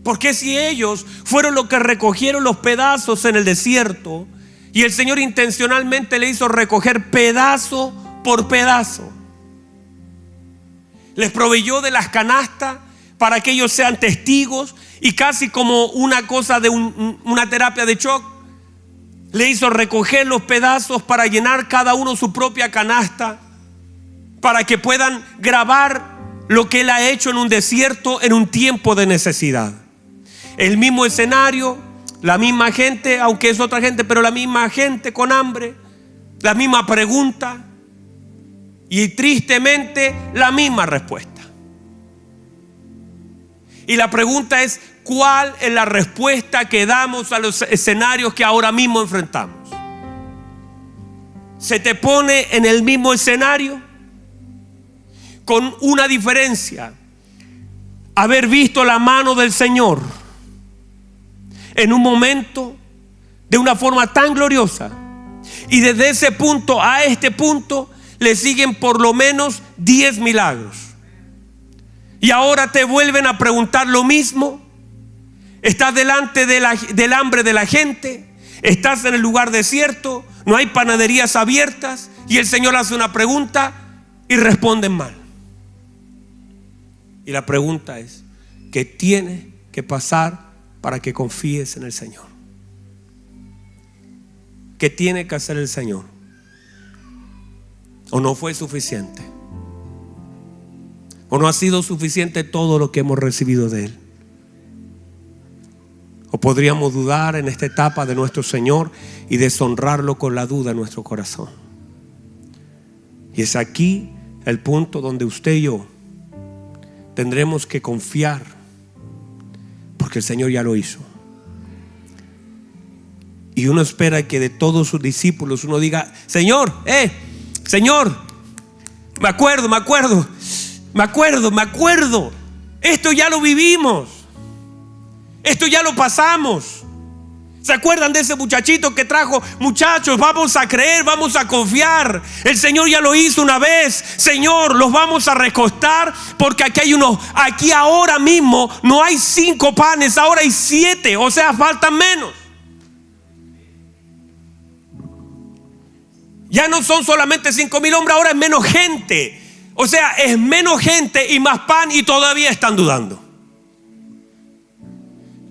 ¿Por qué si ellos fueron los que recogieron los pedazos en el desierto y el Señor intencionalmente le hizo recoger pedazo por pedazo? Les proveyó de las canastas para que ellos sean testigos, y casi como una cosa de una terapia de shock, le hizo recoger los pedazos para llenar cada uno su propia canasta, para que puedan grabar lo que Él ha hecho en un desierto, en un tiempo de necesidad. El mismo escenario, la misma gente, aunque es otra gente, pero la misma gente con hambre, la misma pregunta y tristemente la misma respuesta. Y la pregunta es: ¿cuál es la respuesta que damos a los escenarios que ahora mismo enfrentamos? Se te pone en el mismo escenario, con una diferencia: haber visto la mano del Señor en un momento de una forma tan gloriosa, y desde ese punto a este punto le siguen por lo menos 10 milagros, y ahora te vuelven a preguntar lo mismo. Estás delante del hambre de la gente, estás en el lugar desierto, no hay panaderías abiertas, y el Señor hace una pregunta y responden mal. Y la pregunta es: ¿qué tiene que pasar para que confíes en el Señor? ¿Qué tiene que hacer el Señor? ¿O no fue suficiente? ¿O no ha sido suficiente todo lo que hemos recibido de Él? ¿O podríamos dudar en esta etapa de nuestro Señor y deshonrarlo con la duda en nuestro corazón? Y es aquí el punto donde usted y yo tendremos que confiar, porque el Señor ya lo hizo. Y uno espera que de todos sus discípulos uno diga: Señor, Señor, me acuerdo, esto ya lo vivimos, esto ya lo pasamos. ¿Se acuerdan de ese muchachito que trajo? Muchachos, vamos a creer, vamos a confiar. El Señor ya lo hizo una vez. Señor, los vamos a recostar, porque aquí ahora mismo no hay 5 panes, ahora hay 7, o sea, faltan menos. Ya no son solamente 5,000 hombres, ahora es menos gente. O sea, es menos gente y más pan, y todavía están dudando.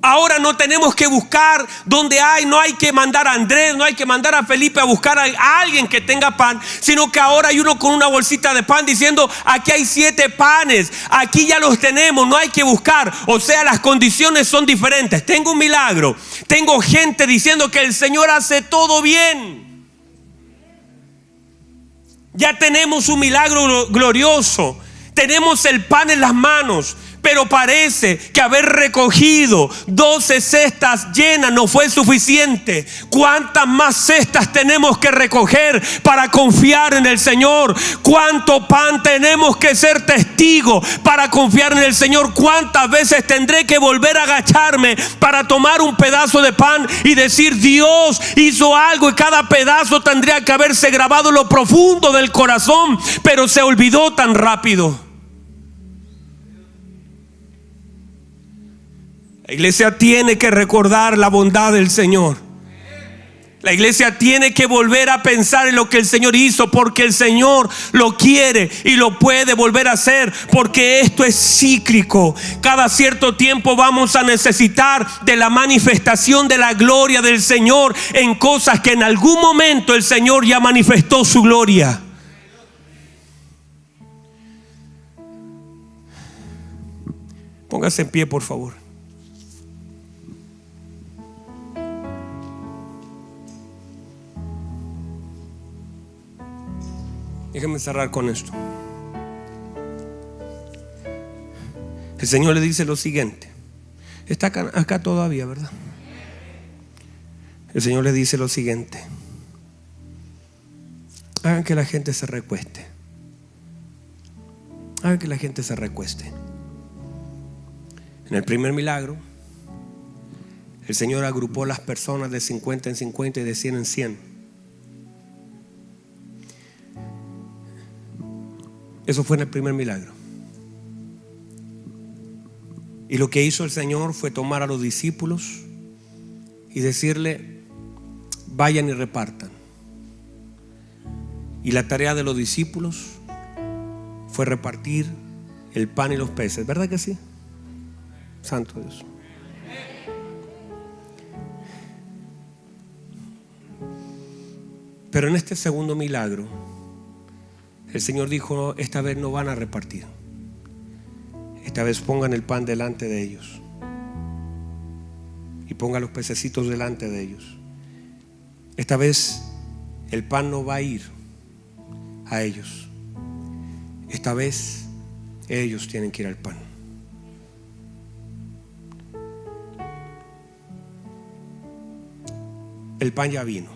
Ahora no tenemos que buscar donde hay, no hay que mandar a Andrés, no hay que mandar a Felipe a buscar a alguien que tenga pan, sino que ahora hay uno con una bolsita de pan diciendo: aquí hay 7 panes, aquí ya los tenemos, no hay que buscar. O sea, las condiciones son diferentes. Tengo un milagro, tengo gente diciendo que el Señor hace todo bien. Ya tenemos un milagro glorioso, tenemos el pan en las manos. Pero parece que haber recogido 12 cestas llenas no fue suficiente. ¿Cuántas más cestas tenemos que recoger para confiar en el Señor? ¿Cuánto pan tenemos que ser testigos para confiar en el Señor? ¿Cuántas veces tendré que volver a agacharme para tomar un pedazo de pan y decir: Dios hizo algo? Y cada pedazo tendría que haberse grabado en lo profundo del corazón, pero se olvidó tan rápido. La iglesia tiene que recordar la bondad del Señor. La iglesia tiene que volver a pensar en lo que el Señor hizo, porque el Señor lo quiere y lo puede volver a hacer, porque esto es cíclico. Cada cierto tiempo vamos a necesitar de la manifestación de la gloria del Señor en cosas que en algún momento el Señor ya manifestó su gloria. Póngase en pie, por favor. Déjenme cerrar con esto. El Señor le dice lo siguiente. Está acá todavía, ¿verdad? El Señor le dice lo siguiente: hagan que la gente se recueste. Hagan que la gente se recueste. En el primer milagro, el Señor agrupó las personas de 50 en 50 y de 100 en 100. Eso fue en el primer milagro. Y lo que hizo el Señor fue tomar a los discípulos y decirle: vayan y repartan. Y la tarea de los discípulos fue repartir el pan y los peces. ¿Verdad que sí? Santo Dios. Pero en este segundo milagro, el Señor dijo: esta vez no van a repartir. Esta vez pongan el pan delante de ellos y pongan los pececitos delante de ellos. Esta vez el pan no va a ir a ellos. Esta vez ellos tienen que ir al pan. El pan ya vino.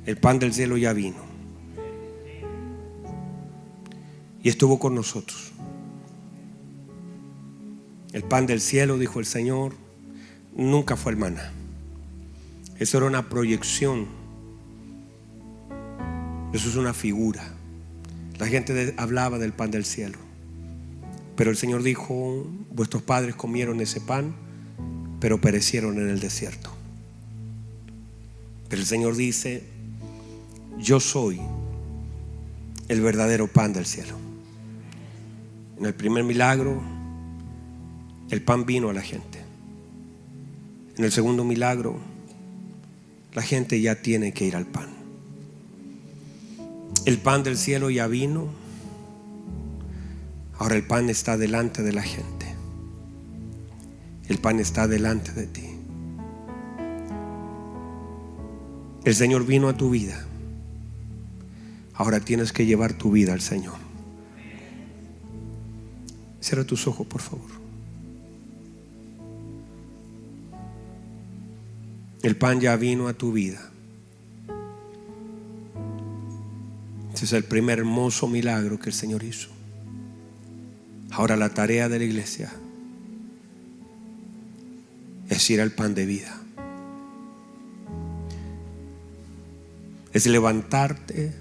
El pan del cielo ya vino. Y estuvo con nosotros. El pan del cielo, dijo el Señor, nunca fue el maná. Eso era una proyección. Eso es una figura. La gente hablaba del pan del cielo. Pero el Señor dijo: vuestros padres comieron ese pan, pero perecieron en el desierto. Pero el Señor dice: yo soy el verdadero pan del cielo. En el primer milagro, el pan vino a la gente. En el segundo milagro, la gente ya tiene que ir al pan. El pan del cielo ya vino. Ahora el pan está delante de la gente. El pan está delante de ti. El Señor vino a tu vida. Ahora tienes que llevar tu vida al Señor. Cierra tus ojos, por favor. El pan ya vino a tu vida. Ese es el primer hermoso milagro que el Señor hizo. Ahora la tarea de la iglesia es ir al pan de vida. Es levantarte,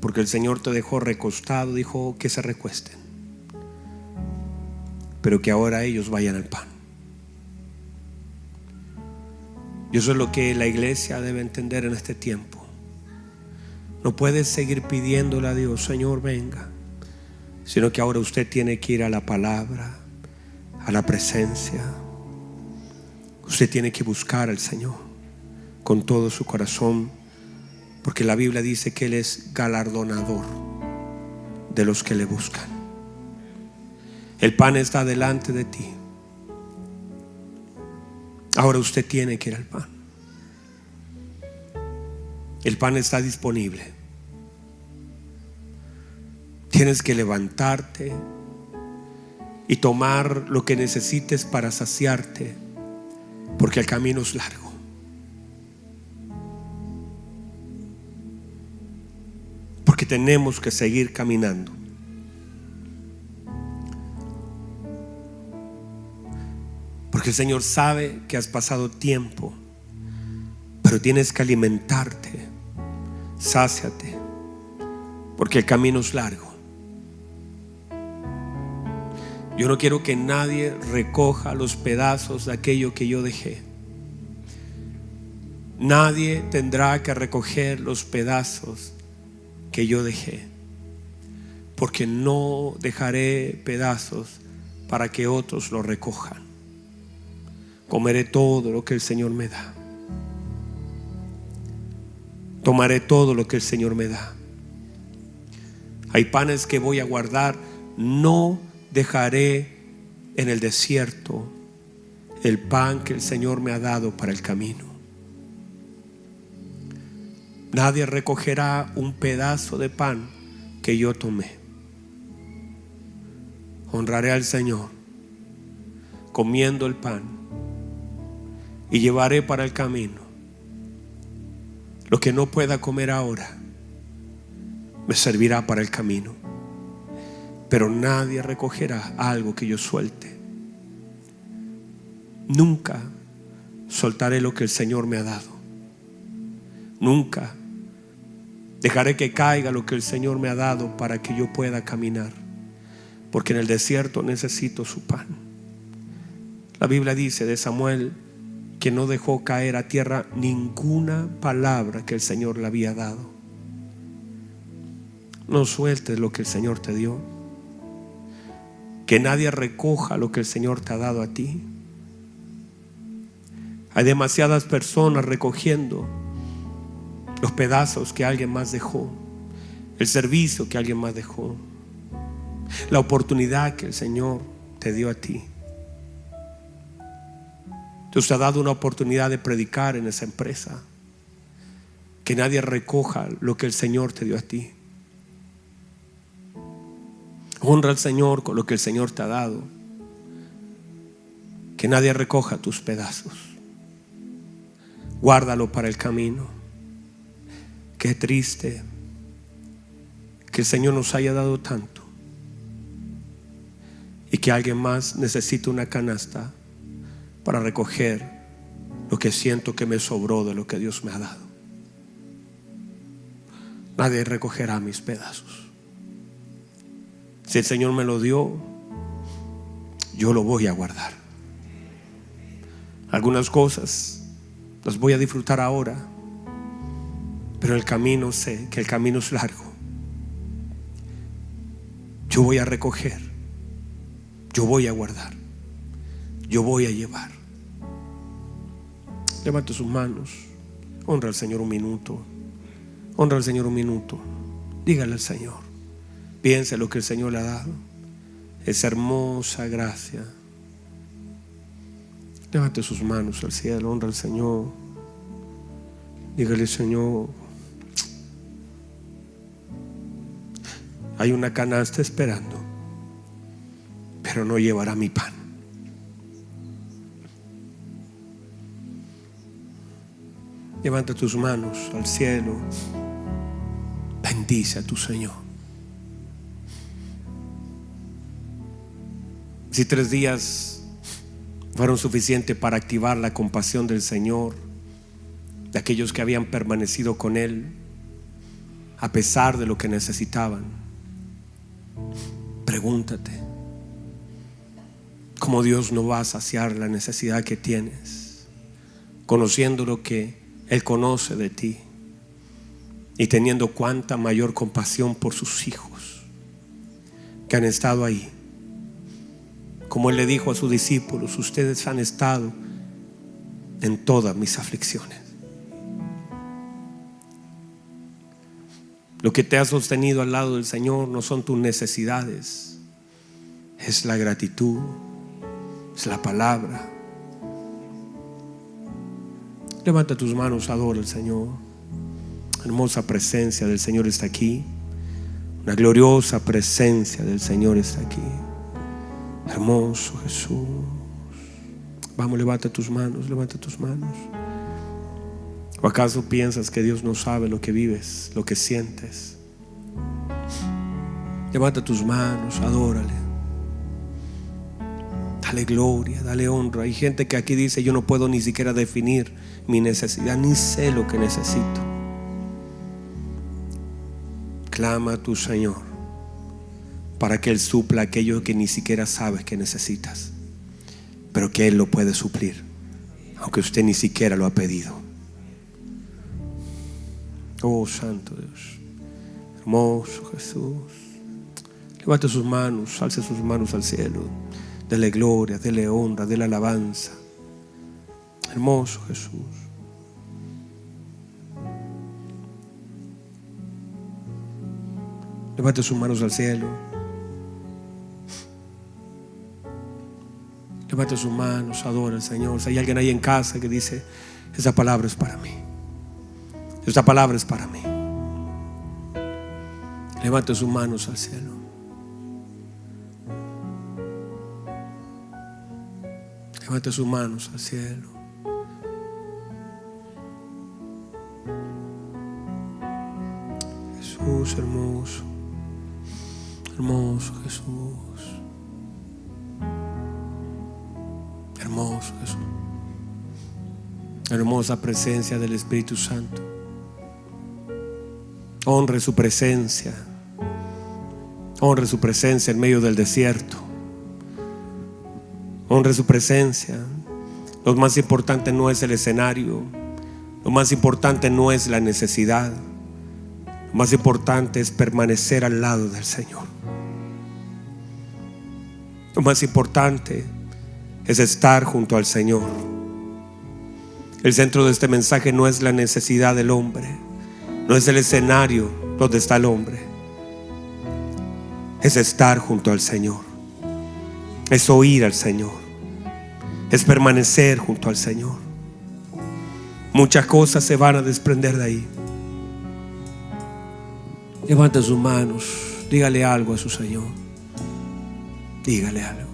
porque el Señor te dejó recostado. Dijo que se recuesten, pero que ahora ellos vayan al pan. Y eso es lo que la iglesia debe entender en este tiempo. No puedes seguir pidiéndole a Dios: Señor, venga, sino que ahora usted tiene que ir a la palabra, a la presencia. Usted tiene que buscar al Señor con todo su corazón, porque la Biblia dice que Él es galardonador de los que le buscan. El pan está delante de ti. Ahora usted tiene que ir al pan. El pan está disponible. Tienes que levantarte y tomar lo que necesites para saciarte, porque el camino es largo. Porque tenemos que seguir caminando. Porque el Señor sabe que has pasado tiempo, pero tienes que alimentarte. Sáciate, porque el camino es largo. Yo no quiero que nadie recoja los pedazos de aquello que yo dejé. Nadie tendrá que recoger los pedazos que yo dejé, porque no dejaré pedazos para que otros los recojan. Comeré todo lo que el Señor me da. Tomaré todo lo que el Señor me da. Hay panes que voy a guardar. No dejaré en el desierto el pan que el Señor me ha dado para el camino. Nadie recogerá un pedazo de pan que yo tomé. Honraré al Señor comiendo el pan y llevaré para el camino lo que no pueda comer ahora. Me servirá para el camino, pero nadie recogerá algo que yo suelte, Nunca soltaré lo que el Señor me ha dado. Nunca dejaré que caiga lo que el Señor me ha dado para que yo pueda caminar, porque en el desierto necesito su pan. La Biblia dice de Samuel que no dejó caer a tierra ninguna palabra que el Señor le había dado. No sueltes lo que el Señor te dio. Que nadie recoja lo que el Señor te ha dado a ti. Hay demasiadas personas recogiendo los pedazos que alguien más dejó, el servicio que alguien más dejó, la oportunidad que el Señor te dio a ti. Dios te ha dado una oportunidad de predicar en esa empresa. Que nadie recoja lo que el Señor te dio a ti. Honra al Señor con lo que el Señor te ha dado. Que nadie recoja tus pedazos. Guárdalo para el camino. Qué triste que el Señor nos haya dado tanto y que alguien más necesite una canasta para recoger lo que siento que me sobró de lo que Dios me ha dado. Nadie recogerá mis pedazos. Si el Señor me lo dio, yo lo voy a guardar. Algunas cosas las voy a disfrutar ahora, pero el camino, sé que el camino es largo. Yo voy a recoger, yo voy a guardar, yo voy a llevar. Levante sus manos. Honra al Señor un minuto. Honra al Señor un minuto. Dígale al Señor. Piense lo que el Señor le ha dado. Esa hermosa gracia. Levante sus manos al cielo. Honra al Señor. Dígale: Señor, hay una canasta esperando, pero no llevará mi pan. Levanta tus manos al cielo. Bendice a tu Señor. Si 3 días fueron suficientes para activar la compasión del Señor, de aquellos que habían permanecido con Él a pesar de lo que necesitaban, pregúntate: ¿cómo Dios no va a saciar la necesidad que tienes, conociendo lo que Él conoce de ti y teniendo cuánta mayor compasión por sus hijos que han estado ahí? Como Él le dijo a sus discípulos: ustedes han estado en todas mis aflicciones. Lo que te ha sostenido al lado del Señor no son tus necesidades, es la gratitud, es la palabra. Levanta tus manos, adora al Señor. Hermosa presencia del Señor está aquí. Una gloriosa presencia del Señor está aquí. Hermoso Jesús. Vamos, levanta tus manos, levanta tus manos. ¿O acaso piensas que Dios no sabe lo que vives, lo que sientes? Levanta tus manos, adórale. Dale gloria, dale honra. Hay gente que aquí dice: yo no puedo ni siquiera definir mi necesidad, ni sé lo que necesito. Clama a tu Señor para que Él supla aquello que ni siquiera sabes que necesitas, pero que Él lo puede suplir, aunque usted ni siquiera lo ha pedido. Oh, santo Dios, hermoso Jesús. Levante sus manos, alce sus manos al cielo. Dele gloria, dele honra, dele alabanza. Hermoso Jesús. Levante sus manos al cielo. Levante sus manos, adora al Señor. Si hay alguien ahí en casa que dice: esa palabra es para mí, esta palabra es para mí, levante sus manos al cielo. Levante sus manos al cielo. Jesús hermoso, hermoso Jesús, Hermoso eso. Hermosa presencia del Espíritu Santo. Honre su presencia. Honre su presencia en medio del desierto. Honre su presencia. Lo más importante no es el escenario. Lo más importante no es la necesidad. Lo más importante es permanecer al lado del Señor. Lo más importante es estar junto al Señor. El centro de este mensaje no es la necesidad del hombre, no es el escenario donde está el hombre. Es estar junto al Señor, es oír al Señor, es permanecer junto al Señor. Muchas cosas se van a desprender de ahí. Levante sus manos, dígale algo a su Señor. Dígale algo.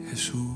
Jesús.